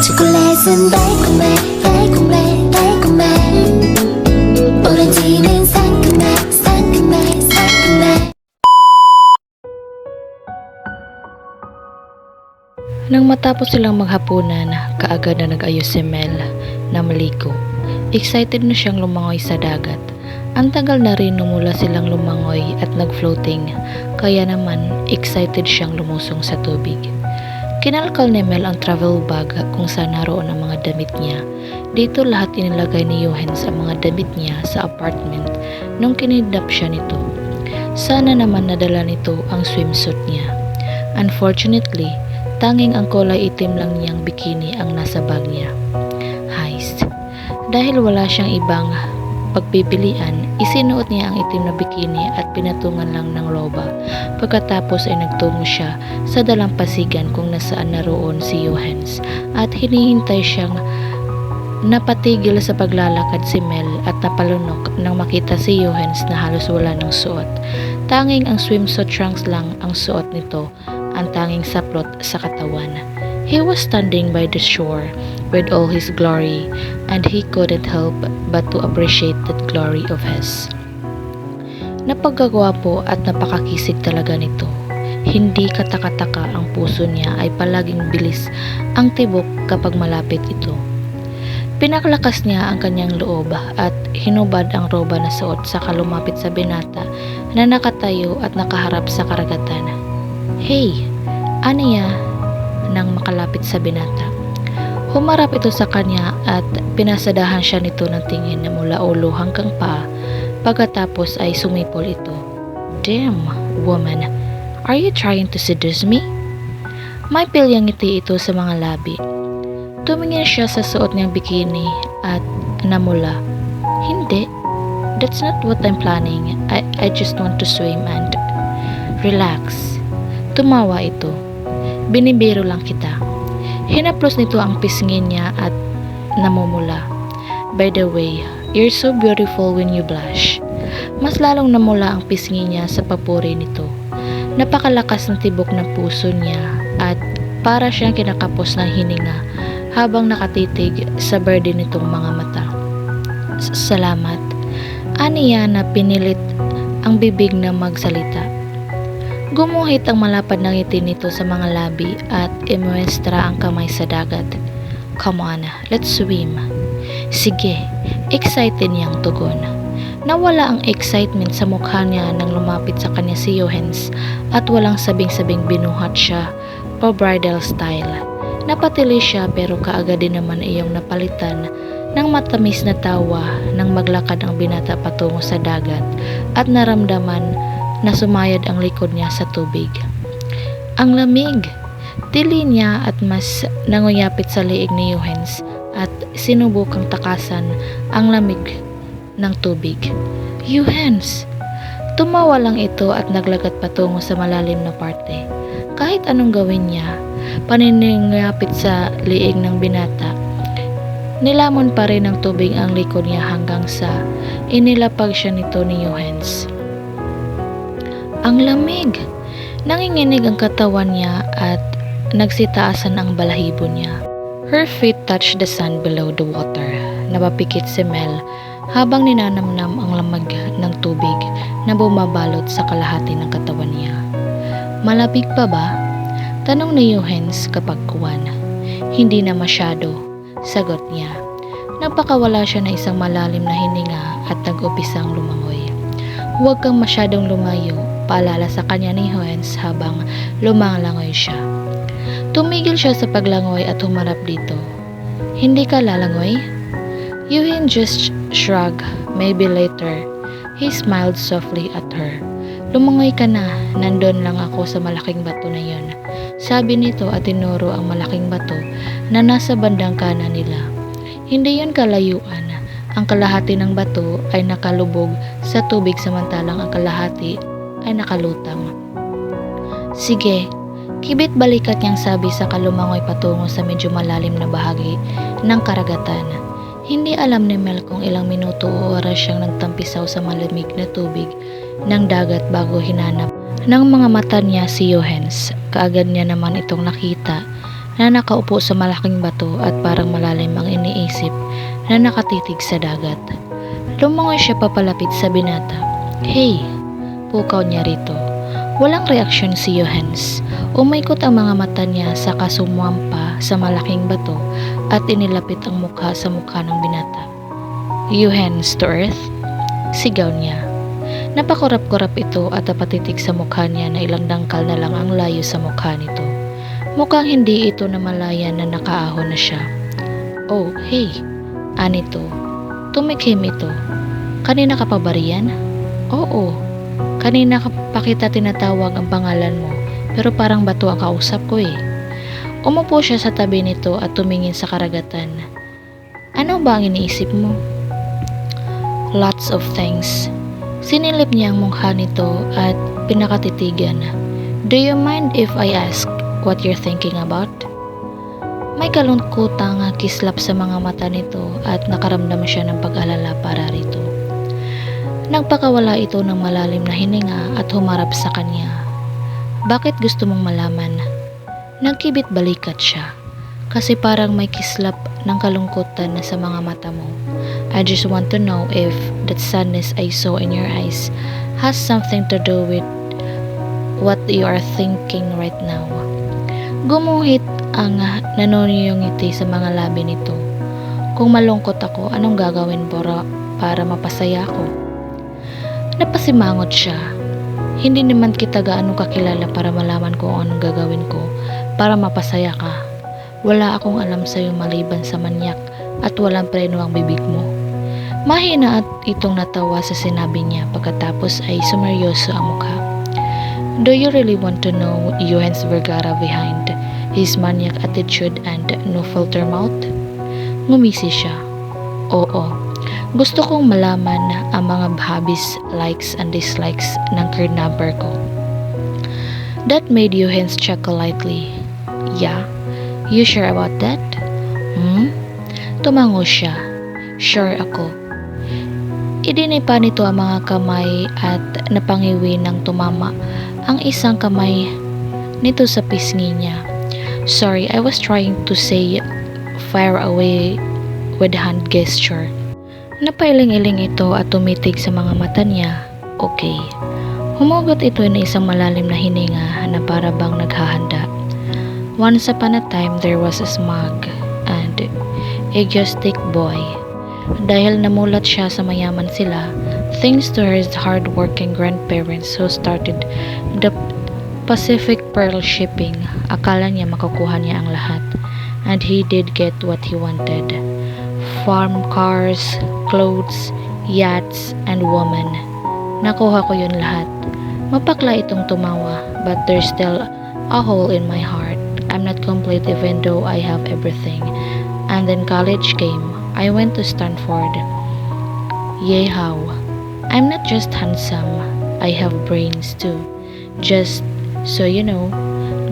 초콜릿은 달콤해 달콤해 달콤해 오렌지는 상큼해 상큼해 상큼해. Nang matapos silang maghapunan, kaagad na nag-ayos si Mel na maligo. Excited na siyang lumangoy sa dagat. Ang tagal na rin nung mula silang lumangoy at nag-floating, kaya naman excited siyang lumusong sa tubig. Kinalkal ni Mel ang travel bag kung saan naroon ang mga damit niya. Dito lahat inilagay ni Johannes ang mga damit niya sa apartment nung kinidnap siya nito. Sana naman nadala nito ang swimsuit niya. Unfortunately, tanging ang kulay itim lang niyang bikini ang nasa bag niya. Heist. Dahil wala siyang ibang pagpipilian, isinuot niya ang itim na bikini at pinatungan lang ng roba. Pagkatapos ay nagtungo siya sa dalampasigan kung nasaan naroon si Johannes at hinihintay siyang napatigil sa paglalakad si Mel at napalunok nang makita si Johannes na halos wala ng suot. Tanging ang swimsuit trunks lang ang suot nito, ang tanging saplot sa katawan. He was standing by the shore with all his glory, and he couldn't help but to appreciate that glory of his. Napagkagwapo at napakakisig talaga nito. Hindi katakataka ang puso niya ay palaging bilis ang tibok kapag malapit ito. Pinaklakas niya ang kanyang loob at hinubad ang roba na suot saka lumapit sa binata na nakatayo at nakaharap sa karagatan. Hey! Aniya nang makalapit sa binata. Humarap ito sa kanya at pinasadahan siya nito ng tingin na mula ulo hanggang paa. Pagkatapos ay sumipol ito. Damn, woman, are you trying to seduce me? May pilyang ngiti ito sa mga labi. Tumingin siya sa suot niyang bikini at namula. Hindi, that's not what I'm planning. I just want to swim and relax. Tumawa ito. Binibiro lang kita. Hinaplos nito ang pisngin niya at namumula. By the way, you're so beautiful when you blush. Mas lalong namula ang pisngin niya sa papuri nito. Napakalakas ng tibok ng puso niya at para siyang kinakapos ng hininga habang nakatitig sa berde nitong mga mata. Salamat. Aniya na pinilit ang bibig na magsalita. Gumuhit ang malapad na ngiti nito sa mga labi at imuestra ang kamay sa dagat. Come on, let's swim. Sige, excited niyang tugon. Nawala ang excitement sa mukha niya nang lumapit sa kanya si Johannes at walang sabing-sabing binuhat siya pa bridal style. Napatili siya pero kaagad din naman iyong napalitan ng matamis na tawa nang maglakad ang binata patungo sa dagat at naramdaman na sumayad ang likod niya sa tubig. Ang lamig! Tili niya at mas nanguyapit sa liig ni Johannes at sinubukang takasan ang lamig ng tubig. Johannes! Tumawa lang ito at naglagat patungo sa malalim na parte. Kahit anong gawin niya, paniningapit sa liig ng binata, nilamon pa rin ng tubig ang likod niya hanggang sa inilapag siya nito ni Johannes. Ang lamig! Nanginginig ang katawan niya at nagsitaasan ang balahibo niya. Her feet touched the sand below the water. Napapikit si Mel habang ninanamnam ang lamig ng tubig na bumabalot sa kalahati ng katawan niya. Malapig pa ba? Tanong ni Johannes kapag kuwan. Hindi na masyado, sagot niya. Nagpakawala siya ng isang malalim na hininga at nag-umpisang lumangoy. Huwag kang masyadong lumayo, paalala sa kanya ni Johannes habang lumalangoy siya. Tumigil siya sa paglangoy at humarap dito. Hindi ka lalangoy? Johannes just shrugged, maybe later. He smiled softly at her. Lumangoy ka na, nandun lang ako sa malaking bato na yun. Sabi nito at tinuro ang malaking bato na nasa bandang kanan nila. Hindi yun kalayuan. Ang kalahati ng bato ay nakalubog sa tubig samantalang ang kalahati ay nakalutang. Sige, kibit balikat niyang sabi sa kalumangoy patungo sa medyo malalim na bahagi ng karagatan. Hindi alam ni Mel kung ilang minuto o oras siyang nagtampisaw sa malamig na tubig ng dagat bago hinanap ng mga mata niya si Johannes. Kaagad niya naman itong nakita na nakaupo sa malaking bato at parang malalim ang iniisip na nakatitig sa dagat. Lumangoy siya papalapit sa binata. "Hey!" Pukaw niya rito. Walang reaksyon si Johannes. Umaikot ang mga mata niya saka sumampa sa malaking bato at inilapit ang mukha sa mukha ng binata. "Johannes to earth?" Sigaw niya. Napakurap-kurap ito at napatitig sa mukha niya na ilang dangkal na lang ang layo sa mukha nito. Mukhang hindi ito namalayan na nakaahon na siya. "Oh, hey!" Anito. Tumikhim ito. "Kanina ka pa ba riyan?" "Oo. Kanina pa kita tinatawag ang pangalan mo, pero parang bato ang kausap ko eh." Umupo siya sa tabi nito at tumingin sa karagatan. "Ano ba ang iniisip mo?" "Lots of things." Sinilip niya ang mukha nito at pinakatitigan. "Do you mind if I ask what you're thinking about?" May kalungkutang kislap sa mga mata nito at nakaramdam siya ng pag-alala para rito. Nagpakawala ito ng malalim na hininga at humarap sa kanya. "Bakit gusto mong malaman?" Nagkibit balikat siya kasi parang may kislap ng kalungkutan na sa mga mata mo. "I just want to know if that sadness I saw in your eyes has something to do with what you are thinking right now." Gumuhit ang nanoniyong ngiti sa mga labi nito. "Kung malungkot ako, anong gagawin para mapasaya ako?" Napasimangot siya. "Hindi naman kita gaano kakilala para malaman kung anong gagawin ko para mapasaya ka. Wala akong alam sa'yo maliban sa manyak at walang preno ang bibig mo." Mahina at itong natawa sa sinabi niya pagkatapos ay sumeryoso ang mukha. "Do you really want to know Johannes Vergara behind his maniac attitude and no filter mouth?" Ngumisi siya. "Oo. Gusto kong malaman ang mga hobbies, likes and dislikes ng kidnapper ko." That made Johannes chuckle lightly. "Yeah? You sure about that?" Tumango siya. "Sure ako." Idinipa nito ang mga kamay at napangiwi ng tumama ang isang kamay nito sa pisngi niya. "Sorry, I was trying to say fire away with hand gesture." Napailing-iling ito at tumitig sa mga mata niya. "Okay." Humugot ito na isang malalim na hininga na para bang naghahanda. "Once upon a time, there was a smug and egoistic boy. Dahil namulat siya sa mayaman sila, thanks to her hard-working grandparents who started the Pacific Pearl Shipping, akala niya makukuha niya ang lahat. And he did get what he wanted. Farm cars, clothes, yachts, and women. Nakuha ko yun lahat." Mapakla itong tumawa, "But there's still a hole in my heart. I'm not complete even though I have everything." And then college came. I went to Stanford. Yay how. I'm not just handsome, I have brains too. Just so you know,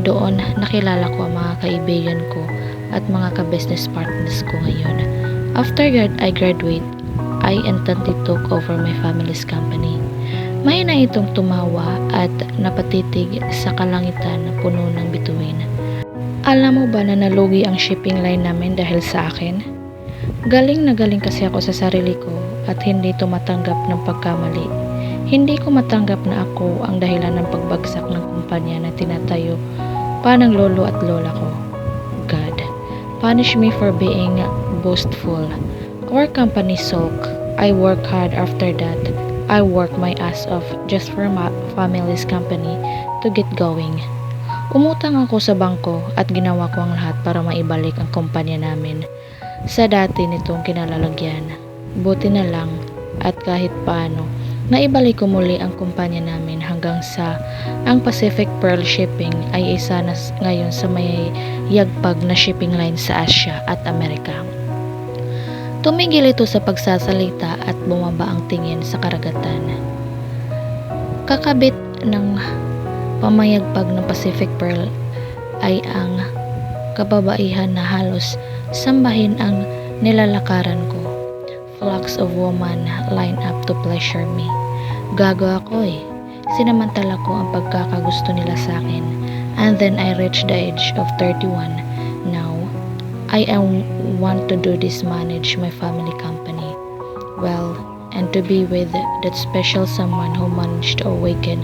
doon nakilala ko ang mga kaibigan ko at mga ka-business partners ko ngayon. After I graduate, I instantly took over my family's company. Mahina itong tumawa at napatitig sa kalangitan na puno ng bituin. "Alam mo ba na nalugi ang shipping line namin dahil sa akin? Galing na galing kasi ako sa sarili ko at hindi tumatanggap ng pagkamali. Hindi ko matanggap na ako ang dahilan ng pagbagsak ng kumpanya na tinatayo pa ng lolo at lola ko. God, punish me for being boastful. Our company sulk. I work hard after that. I work my ass off just for my family's company to get going. Umutang ako sa bangko at ginawa ko ang lahat para maibalik ang kumpanya namin sa dati nitong kinalalagyan. Buti na lang at kahit paano, naibalik ko muli ang kumpanya namin hanggang sa ang Pacific Pearl Shipping ay isa na ngayon sa may yagpag na shipping line sa Asia at Amerika." Tumigil ito sa pagsasalita at bumaba ang tingin sa karagatan. Kakabit ng pamayagpag ng Pacific Pearl ay ang kababaihan na halos sambahin ang nilalakaran ko. Flocks of women line up to pleasure me. Gago ako eh. Sinamantala ko ang pagkakagusto nila sa akin. And then I reached the age of 31. Now, want to do this, manage my family company. Well, and to be with that special someone who managed to awaken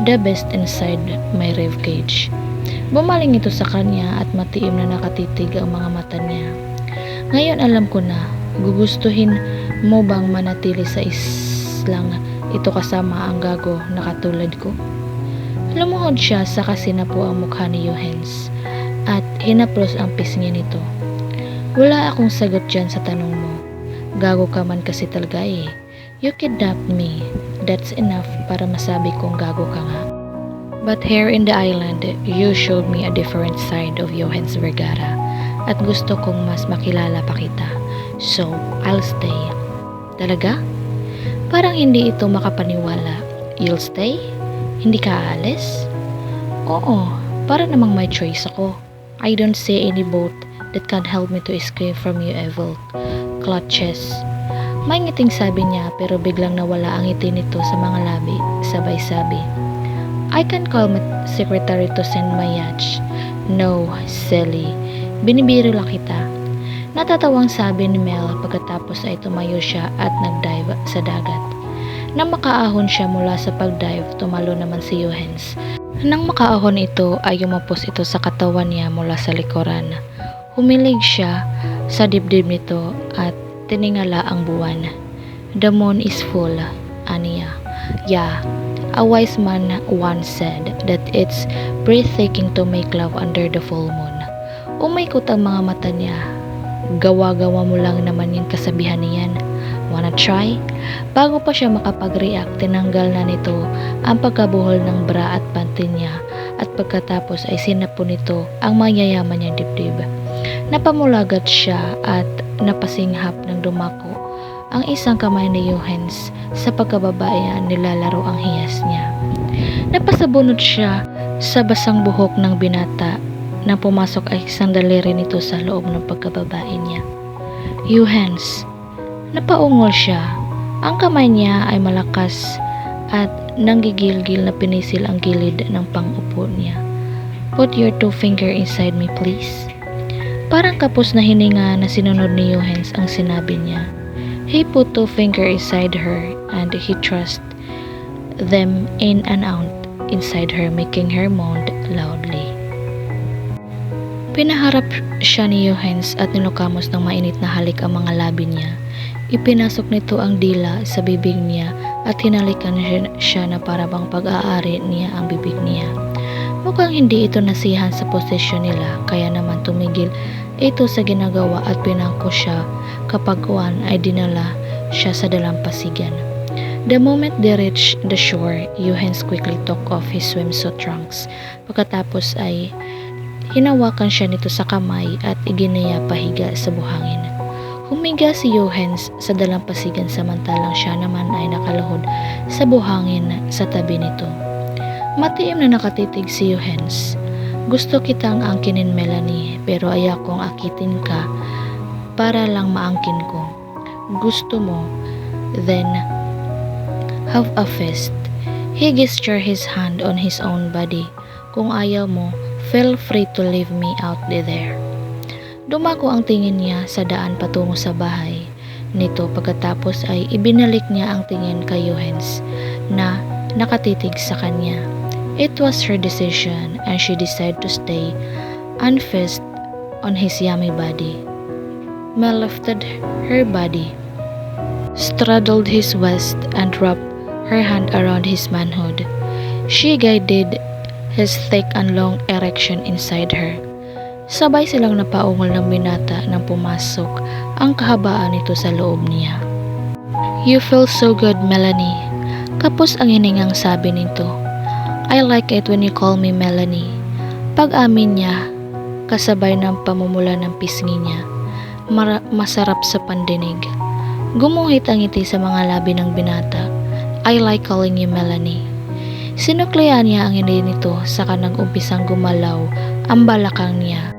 the best inside my rib cage. Bumaling ito sa kanya at matiim na nakatitig ang mga mata niya. Ngayon alam ko na, gugustuhin mo bang manatili sa islang ito kasama ang gago na katulad ko? Lumuhod siya sa kasinapo ang mukha ni Johannes at hinaplos ang pisngi nito. Wala akong sagot dyan sa tanong mo. Gago ka man kasi talaga eh. You kidnapped me. That's enough para masabi kong gago ka nga. But here in the island, you showed me a different side of Johannes Vergara at gusto kong mas makilala pa kita. So, I'll stay. Talaga? Parang hindi ito makapaniwala. You'll stay? Hindi ka aalis? Oo, para namang may choice ako. I don't see any boat that can help me to escape from your evil clutches. May ngiting sabi niya pero biglang nawala ang ngiti nito sa mga labi. Sabay sabi, I can call my secretary to send my yacht. No, silly. Binibiro lang kita. Natatawang sabi ni Mel pagkatapos ay tumayo siya at nagdive sa dagat. Nang makaahon siya mula sa pagdive, tumalo naman si Johannes. Nang makaahon ito ay yumapos ito sa katawan niya mula sa likuran. Humilig siya sa dibdib nito at tiningala ang buwan. The moon is full, aniya. Yeah, a wise man once said that it's breathtaking to make love under the full moon. Umaikot ang mga mata niya. Gawa-gawa mo lang naman yung kasabihan niyan. Wanna try? Bago pa siya makapag-react, tinanggal na nito ang pagkabuhol ng bra at panty niya at pagkatapos ay sinapo nito ang mayayaman niyang dibdib. Napamulagat siya at napasinghap ng dumako ang isang kamay ni Johannes sa pagkababaya nilalaro ang hiyas niya. Napasabunod siya sa basang buhok ng binata na pumasok ay isang daliri nito sa loob ng pagkababae niya. Johannes, napaungol siya. Ang kamay niya ay malakas at nanggigilgil na pinisil ang gilid ng pangupo niya. Put your 2 finger inside me, please. Parang kapos na hininga na sinunod ni Johannes ang sinabi niya. He put 2 finger inside her and he thrust them in and out inside her, making her moan loudly. Pinaharap siya ni Johannes at nilukamos ng mainit na halik ang mga labi niya. Ipinasok nito ang dila sa bibig niya at hinalikan siya na para bang pag-aari niya ang bibig niya. Mukhang hindi ito nasihan sa posisyon nila kaya naman tumigil ito sa ginagawa at pinangko siya kapag kuwan ay dinala siya sa dalampasigan. The moment they reached the shore, Johannes quickly took off his swimsuit trunks. Pagkatapos ay hinawakan siya nito sa kamay at iginaya pahiga sa buhangin. Humiga si Johannes sa dalampasigan samantalang siya naman ay nakaluhod sa buhangin sa tabi nito. Matiim na nakatitig si Johannes. Gusto kitang angkinin, Melanie, pero ayakong akitin ka para lang maangkin ko. Gusto mo, then have a fist. He gestured his hand on his own body. Kung ayaw mo, feel free to leave me out there. Dumako ang tingin niya sa daan patungo sa bahay nito pagkatapos ay ibinalik niya ang tingin kay Johannes na nakatitig sa kanya. It was her decision and she decided to stay unfazed on his yummy body. Mel lifted her body, straddled his waist and wrapped her hand around his manhood. She guided his thick and long erection inside her. Sabay silang napaungol ng binata nang pumasok ang kahabaan nito sa loob niya. You feel so good, Melanie. Kapos ang hiningang sabi nito. I like it when you call me Melanie. Pag-amin niya, kasabay ng pamumula ng pisngi niya, masarap sa pandinig. Gumuhit ang ngiti sa mga labi ng binata. I like calling you Melanie. Sinuklian niya ang hindi nito saka nag-umpisang gumalaw ang balakang niya.